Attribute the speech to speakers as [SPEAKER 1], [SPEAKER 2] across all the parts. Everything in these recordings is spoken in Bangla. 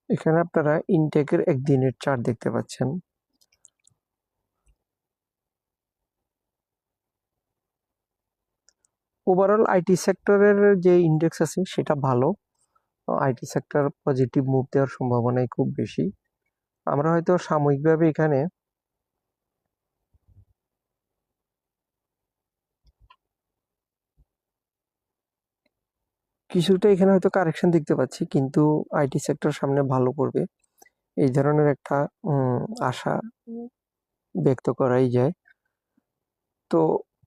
[SPEAKER 1] এখানে আপনারা ইনটেকের একদিনের চার্ট দেখতে পাচ্ছেন। ওভারঅল আইটি সেক্টরের যে ইন্ডেক্স আছে সেটা ভালো। আইটি সেক্টর পজিটিভ মুভ দেওয়ার সম্ভাবনাই খুব বেশি। আমরা হয়তো সাময়িকভাবে এখানে কিছুটা এখানে হয়তো কারেকশন দেখতে পাচ্ছি, কিন্তু আইটি সেক্টর সামনে ভালো করবে এই ধরনের একটা আশা ব্যক্ত করাই যায়। তো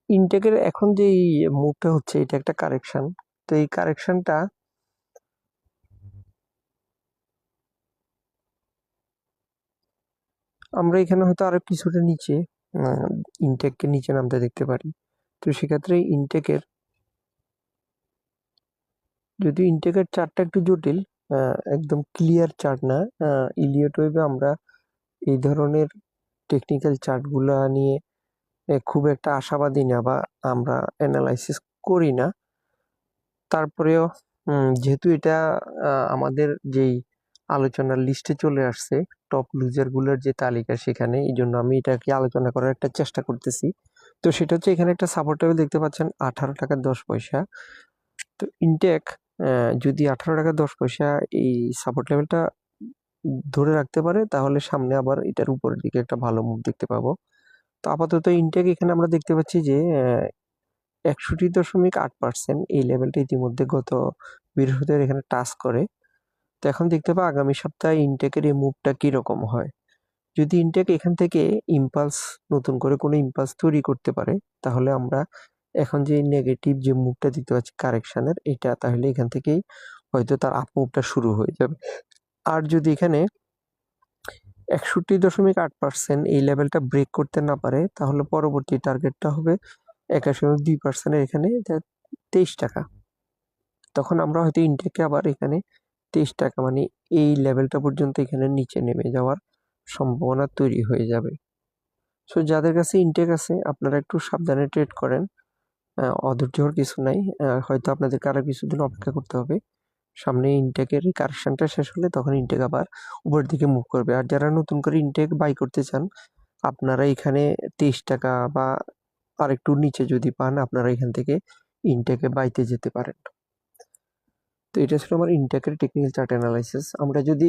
[SPEAKER 1] ইনটেকের এখন যে মুভটা হচ্ছে এটা একটা কারেকশন। তো এই কারেকশনটা আমরা এখানে হয়তো আরো কিছুটা নিচে ইনটেককে নিচে নামতে দেখতে পারি। তো সেক্ষেত্রে ইনটেকের যদি ইনটেকের চার্টটা একটু জটিল, একদম ক্লিয়ার চার্ট না। ইলিয়ট ওয়েবে আমরা এই ধরনের টেকনিক্যাল চার্টগুলা নিয়ে খুব একটা আশাবাদী না, বা আমরা অ্যানালাইসিস করি না। তারপরেও যেহেতু এটা আমাদের যেই আলোচনার লিস্টে চলে আসছে টপ লুজার গুলোর যে তালিকা, সেখানে এই জন্য আমি এটাকে আলোচনা করার একটা চেষ্টা করতেছি। তো সেটা হচ্ছে এখানে একটা সাপোর্ট লেভেল দেখতে পাচ্ছেন 18 টাকা 10 পয়সা। তো ইনটেক যদি 18 টাকা 10 পয়সা এই সাপোর্ট লেভেলটা ধরে রাখতে পারে, তাহলে সামনে আবার এটার উপরের দিকে একটা ভালো মুভ দেখতে পাবো। তো আপাতত ইনটেক এখানে আমরা দেখতে পাচ্ছি যে 61.8% এই লেভেলটা ইতিমধ্যে গত বৃহস্পতিবার এখানে টাচ করে। তো এখন দেখতে পাবো আগামী সপ্তাহে ইনটেকের এই মুভটা কিরকম হয়। যদি ইনটেক এখান থেকে ইম্পালস নতুন করে কোনো ইম্পালস তৈরি করতে পারে, তাহলে আমরা এখন যে নেগেটিভ যে মুভটা দেখতে পাচ্ছি কারেকশনের, এটা তাহলে এখান থেকেই হয়তো তার আপ মুভটা শুরু হয়ে যাবে। আর যদি এখানে 61.8% এই লেভেলটা ব্রেক করতে না পারে, তাহলে পরবর্তী টার্গেটটা হবে 81.2% এখানে 23 টাকা। তখন আমরা হয়তো ইনটেকে আবার এখানে 23 টাকা মানে এই লেভেলটা পর্যন্ত এখানে নিচে নেমে যাওয়ার সম্ভাবনা তৈরি হয়ে যাবে। সো যাদের কাছে ইনটেক আছে আপনারা একটু সাবধানে ট্রেড করেন। অধৈর্য হওয়ার কিছু নাই। হয়তো আপনাদেরকে আরো কিছুদিন অপেক্ষা করতে হবে। সামনে ইনটেকের এই কারেকশনটা শেষ হলে তখন ইনটেক আবার উপরের দিকে মুভ করবে। আর যারা নতুন করে ইনটেক বাই করতে চান, আপনারা এখানে 23 টাকা বা আরেকটু নিচে যদি পান, আপনারা এখান থেকে ইনটেকে বাইতে যেতে পারেন। তো এটা ছিল আমার ইনটেকের টেকনিক্যাল চার্ট অ্যানালাইসিস। আমরা যদি